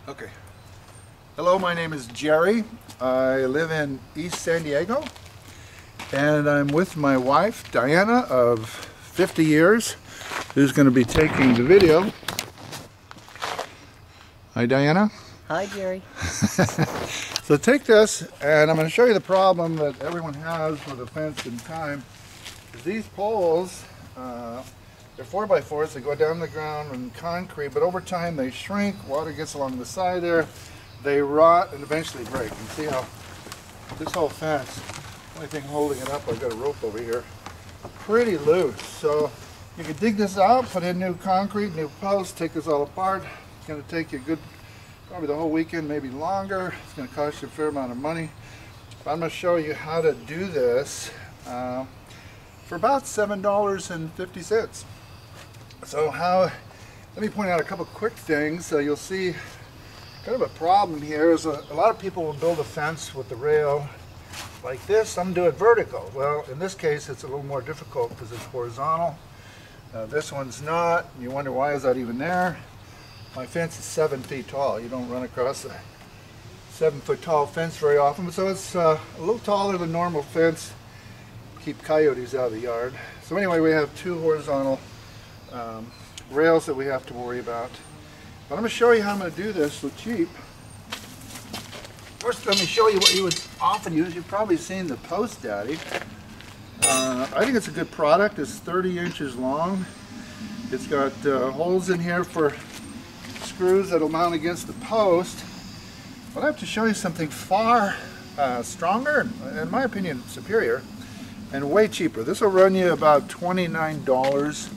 Okay. Hello, my name is Jerry. I live in East San Diego, and I'm with my wife, Diana, of 50 years, who's going to be taking the video. Hi, Diana. Hi, Jerry. So take this, and I'm going to show you the problem that everyone has with a fence in time. These poles, they're 4x4s, they go down the ground in concrete, but over time they shrink, water gets along the side there, they rot and eventually break. You can see how this whole fence, the only thing holding it up, I've got a rope over here, pretty loose. So you can dig this out, put in new concrete, new posts, take this all apart. It's going to take you a good, probably the whole weekend, maybe longer. It's going to cost you a fair amount of money. But I'm going to show you how to do this for about $7.50. So let me point out a couple quick things. You'll see kind of a problem here is a lot of people will build a fence with the rail like this. Some do it vertical. Well, in this case, it's a little more difficult because it's horizontal. This one's not. You wonder, why is that even there? My fence is 7 feet tall. You don't run across a 7-foot tall fence very often, so it's a little taller than normal fence. Keep coyotes out of the yard. So anyway, we have two horizontal rails that we have to worry about. But I'm going to show you how I'm going to do this so cheap. First, let me show you what you would often use. You've probably seen the Post Daddy. I think it's a good product. It's 30 inches long. It's got holes in here for screws that'll mount against the post. But I have to show you something far stronger, and in my opinion superior, and way cheaper. This will run you about $29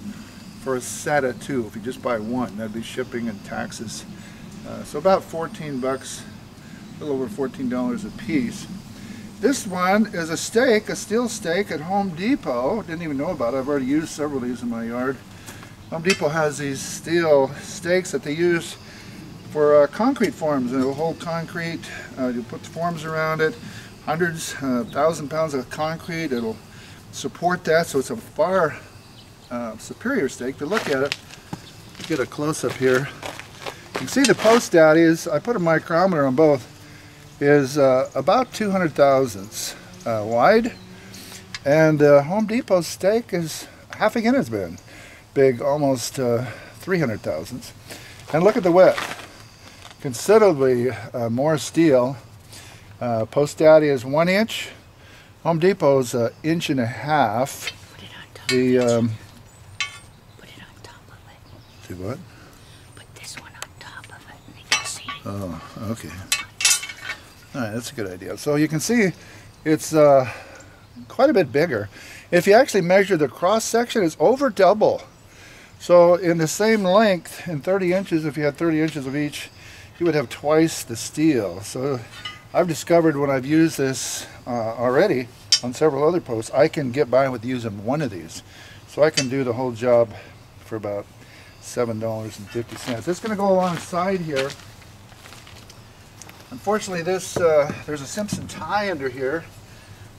for a set of two. If you just buy one, that'd be shipping and taxes. So about 14 bucks, a little over $14 a piece. This one is a stake, a steel stake at Home Depot. Didn't even know about it. I've already used several of these in my yard. Home Depot has these steel stakes that they use for concrete forms. And it'll hold concrete. You put the forms around it. Hundreds, 1,000 pounds of concrete. It'll support that, so it's a far superior stake. To look at it, get a close-up here. You can see the Post Daddy is, I put a micrometer on both, is about 200 thousandths wide, and Home Depot's stake is half again as big, almost 300 thousandths. And look at the width, considerably more steel. Post Daddy is 1 inch. Home Depot's 1.5 inches. Put it on top. Put it on top of it. See what? Put this one on top of it and they can see it. Oh, okay. All right, that's a good idea. So you can see it's quite a bit bigger. If you actually measure the cross section, it's over double. So in the same length, in 30 inches, if you had 30 inches of each, you would have twice the steel. So I've discovered when I've used this already on several other posts, I can get by with using one of these. So I can do the whole job for about $7.50. It's going to go alongside here. Unfortunately, this there's a Simpson tie under here,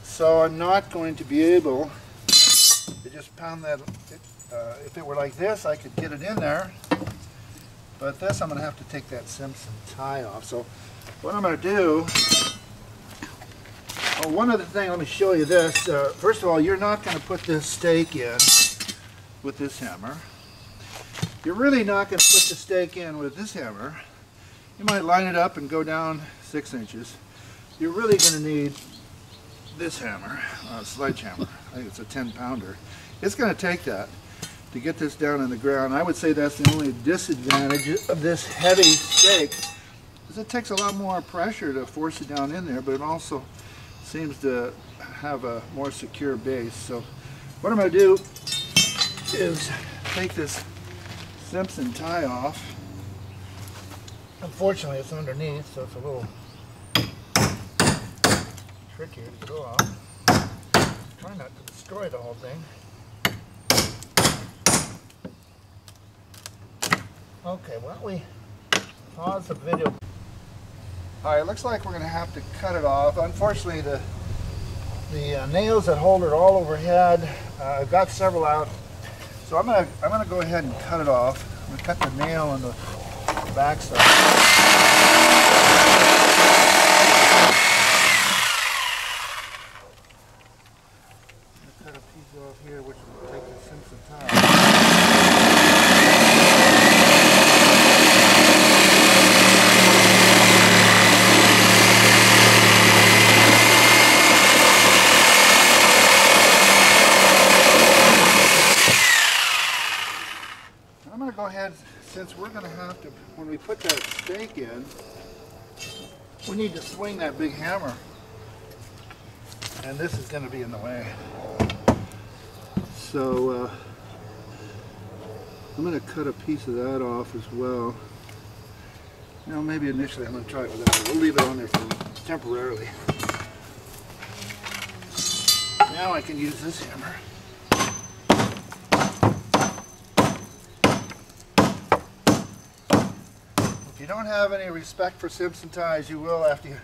so I'm not going to be able to just pound that. If it were like this, I could get it in there. But this, I'm going to have to take that Simpson tie off. So what I'm going to do, oh, one other thing, let me show you this. First of all, you're not going to put this stake in with this hammer. You're really not going to put the stake in with this hammer. You might line it up and go down 6 inches. You're really going to need this hammer, sledgehammer. I think it's a 10-pounder. It's going to take that to get this down in the ground. I would say that's the only disadvantage of this heavy stake, is it takes a lot more pressure to force it down in there, but it also seems to have a more secure base. So what I'm going to do is take this Simpson tie off. Unfortunately, it's underneath, so it's a little trickier to go off. Try not to destroy the whole thing. Okay, why don't we pause the video. Alright, it looks like we're going to have to cut it off. Unfortunately, the nails that hold it all overhead, I've got several out. So I'm gonna go ahead and cut it off. I'm gonna cut the nail in the backside. Cut a piece off here, which will take the Simpson tile. I'm going to go ahead, since we're going to have to, when we put that stake in, we need to swing that big hammer. And this is going to be in the way. So I'm going to cut a piece of that off as well. You know, maybe initially I'm going to try it with that. We'll leave it on there for temporarily. Now I can use this hammer. If you don't have any respect for Simpson ties, you will after you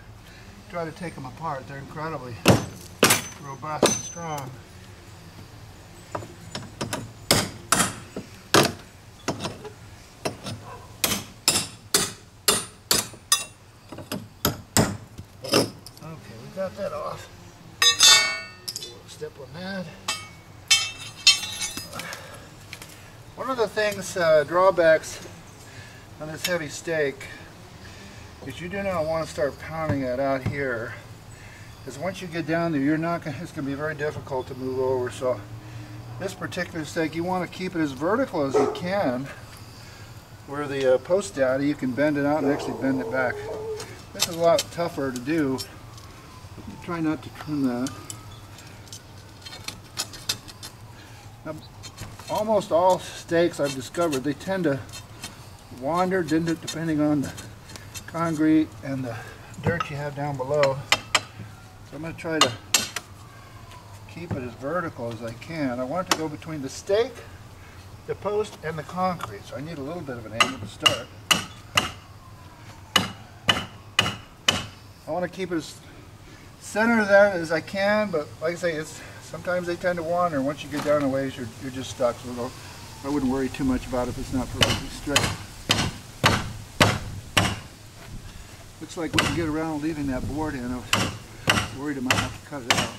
try to take them apart. They're incredibly robust and strong. Okay, we got that off. Step on that. One of the things, drawbacks on this heavy stake is you do not want to start pounding that out here, because once you get down there, you're not going. It's going to be very difficult to move over. So this particular stake, you want to keep it as vertical as you can. Where the post daddy, you can bend it out and actually bend it back. This is a lot tougher to do. Try not to trim that. Now, almost all stakes I've discovered, they tend to wander depending on the concrete and the dirt you have down below. So I'm going to try to keep it as vertical as I can. I want it to go between the stake, the post, and the concrete. So I need a little bit of an angle to start. I want to keep it as center there as I can, but like I say, sometimes they tend to wander. Once you get down a ways, you're just stuck. So I wouldn't worry too much about it if it's not perfectly straight. Looks like we can get around leaving that board in. I was worried I might have to cut it out.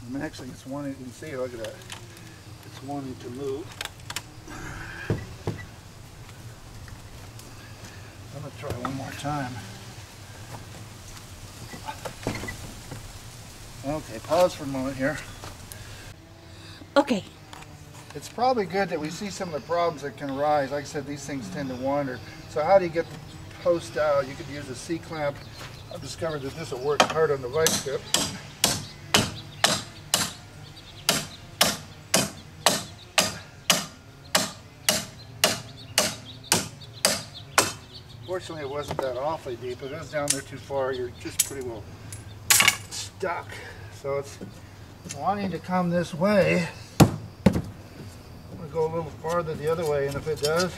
And actually, it's wanting, you can see, look at that. It's wanting to move. I'm going to try one more time. Okay, pause for a moment here. Okay. It's probably good that we see some of the problems that can arise. Like I said, these things tend to wander. So how do you get the post out? You could use a C-clamp. I've discovered that this will work hard on the vice grip. Fortunately, it wasn't that awfully deep. If it was down there too far, you're just pretty well stuck. So it's wanting to come this way. I'm going to go a little farther the other way, and if it does,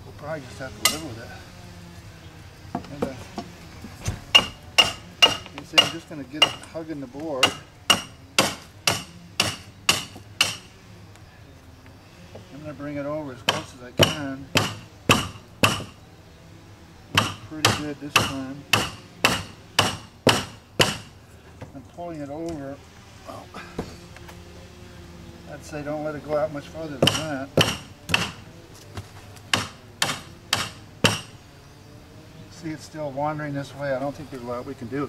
we'll probably just have to live with it. And you see, I'm just going to get it hugging the board. I'm going to bring it over as close as I can. Pretty good this time. I'm pulling it over. Oh. I'd say don't let it go out much farther than that. See, it's still wandering this way. I don't think there's a lot we can do.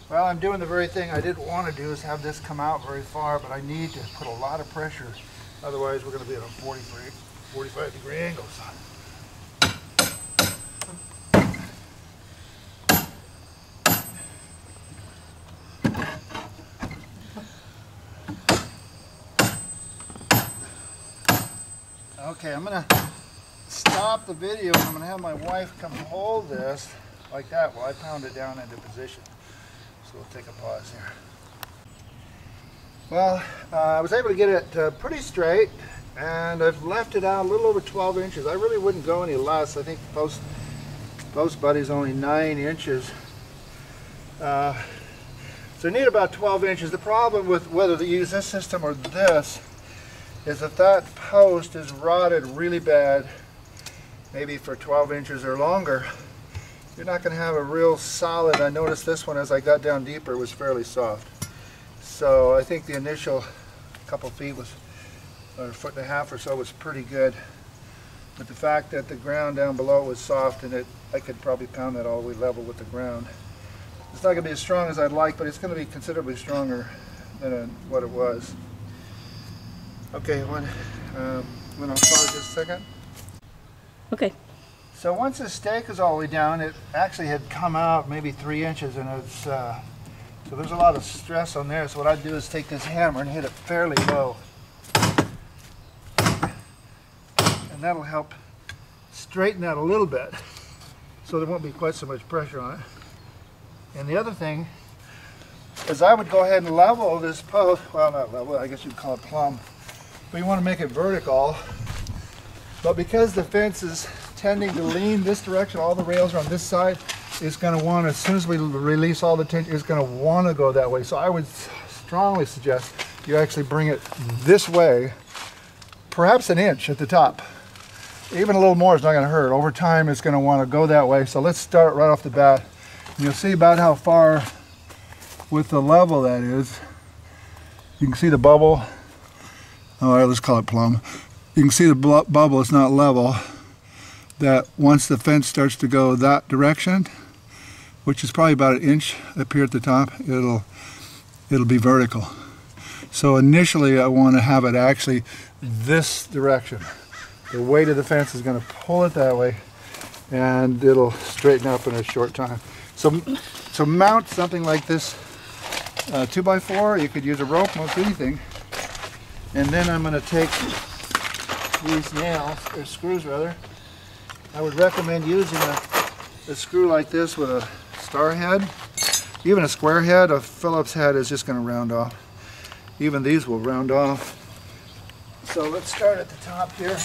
Well, I'm doing the very thing I didn't want to do, is have this come out very far, but I need to put a lot of pressure. Otherwise, we're going to be at a 45 degree angle. Okay, I'm going to stop the video and I'm going to have my wife come hold this like that while I pound it down into position. So we'll take a pause here. Well, I was able to get it pretty straight, and I've left it out a little over 12 inches. I really wouldn't go any less. I think the post buddy's only 9 inches. So you need about 12 inches. The problem with whether to use this system or this is if that post is rotted really bad, maybe for 12 inches or longer, you're not going to have a real solid. I noticed this one as I got down deeper was fairly soft. So I think the initial couple feet was, or a foot and a half or so, was pretty good. But the fact that the ground down below was soft and I could probably pound that all the way level with the ground. It's not going to be as strong as I'd like, but it's going to be considerably stronger than what it was. Okay, I'm going to pause just a second. Okay. So once the stake is all the way down, it actually had come out maybe 3 inches, and it's so there's a lot of stress on there. So what I'd do is take this hammer and hit it fairly low, and that'll help straighten that a little bit, so there won't be quite so much pressure on it. And the other thing is I would go ahead and level this post. Well, not level, I guess you'd call it plumb, but you want to make it vertical. But because the fence is tending to lean this direction, all the rails are on this side, it's going to want to, as soon as we release all the tension, it's going to want to go that way. So I would strongly suggest you actually bring it this way, perhaps an inch at the top. Even a little more is not going to hurt. Over time it's going to want to go that way. So let's start right off the bat. And you'll see about how far with the level that is. You can see the bubble. All right, let's call it plumb. You can see the bubble is not level. That once the fence starts to go that direction, which is probably about an inch up here at the top, it'll be vertical. So initially I want to have it actually this direction. The weight of the fence is going to pull it that way, and it'll straighten up in a short time. So mount something like this 2x4. You could use a rope, most anything. And then I'm going to take these nails, or screws rather. I would recommend using a screw like this with a star head. Even a square head, a Phillips head is just going to round off. Even these will round off. So let's start at the top here.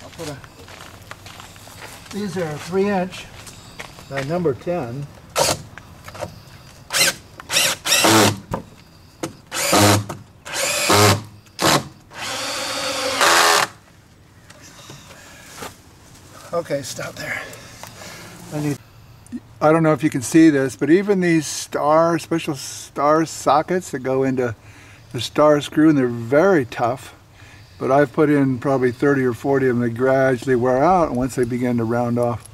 I'll put these are 3-inch number 10. Okay, stop there. I don't know if you can see this, but even these special star sockets that go into the star screw, and they're very tough, but I've put in probably 30 or 40 of them. They gradually wear out, and once they begin to round off,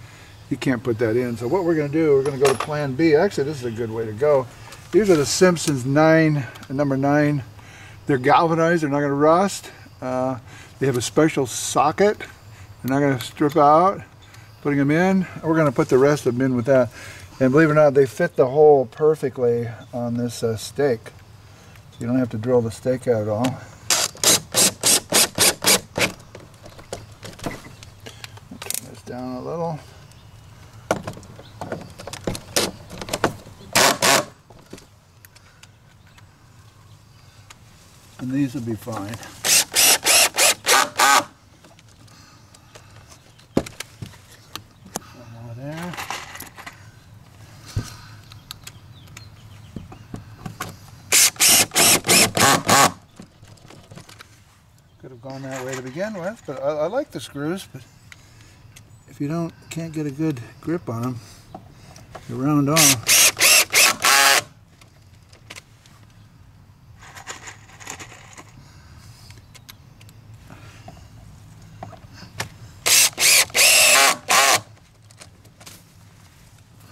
you can't put that in. So what we're going to do, we're going to go to plan B. Actually, this is a good way to go. These are the Simpsons number 9. They're galvanized, they're not going to rust. They have a special socket. They're not going to strip out, putting them in. We're going to put the rest of them in with that. And believe it or not, they fit the hole perfectly on this stake. So you don't have to drill the stake out at all. Turn this down a little. And these will be fine. There. Could have gone that way to begin with, but I like the screws, but if you can't get a good grip on them, they round off.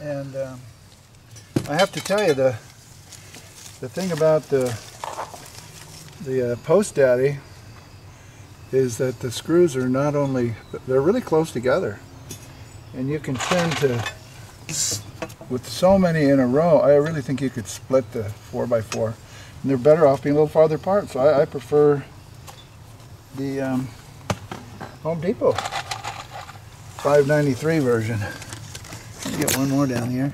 And I have to tell you, the thing about the Post Daddy is that the screws are not only, they're really close together, and you can tend to, with so many in a row, I really think you could split the 4x4, and they're better off being a little farther apart. So I prefer the Home Depot. 593 version. Let's get one more down here.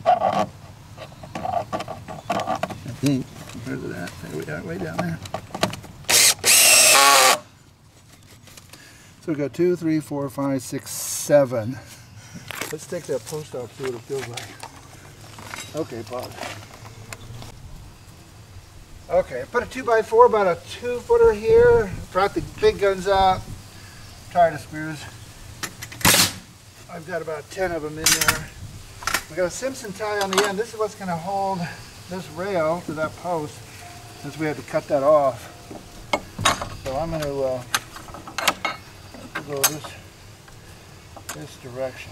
I think, compared to that, there we are, way down there. So we've got 2, 3, 4, 5, 6, 7. Let's take that post off, see what it feels like. Okay, pause. Okay, I put a 2x4, about a 2-footer here. Brought the big guns out. Tired of screws. I've got about 10 of them in there. We got a Simpson tie on the end. This is what's going to hold this rail to that post, since we had to cut that off. So I'm going to go this direction.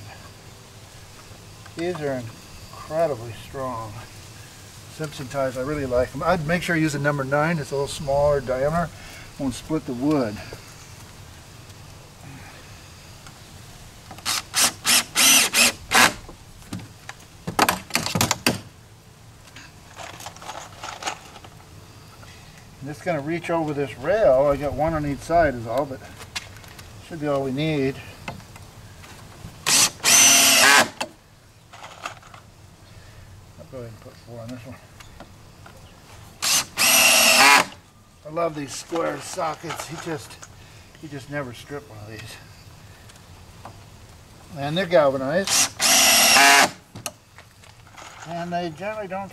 These are incredibly strong. Simpson ties, I really like them. I'd make sure you use a number 9. It's a little smaller diameter. Won't split the wood. I'm just going to reach over this rail. I got one on each side is all, but should be all we need. I'll go ahead and put 4 on this one. I love these square sockets. You just never strip one of these. And they're galvanized. And they generally don't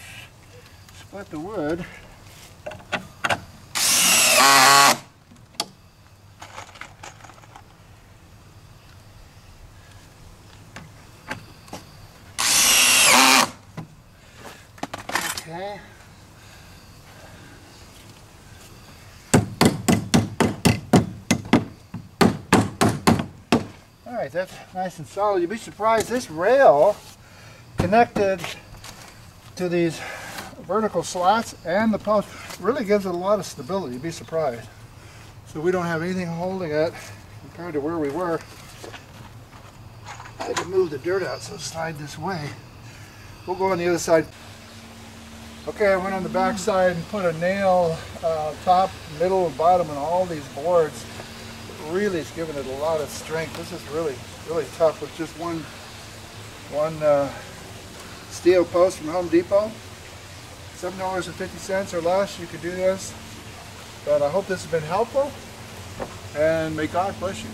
split the wood. Okay. All right, that's nice and solid. You'd be surprised, this rail connected to these vertical slots and the post really gives it a lot of stability. You'd be surprised. So we don't have anything holding it compared to where we were. I can move the dirt out, so slide this way. We'll go on the other side. Okay, I went on the back side and put a nail top, middle, and bottom on all these boards. Really, it's given it a lot of strength. This is really, really tough with just one steel post from Home Depot. $7.50 or less. You could do this. But I hope this has been helpful, and may God bless you.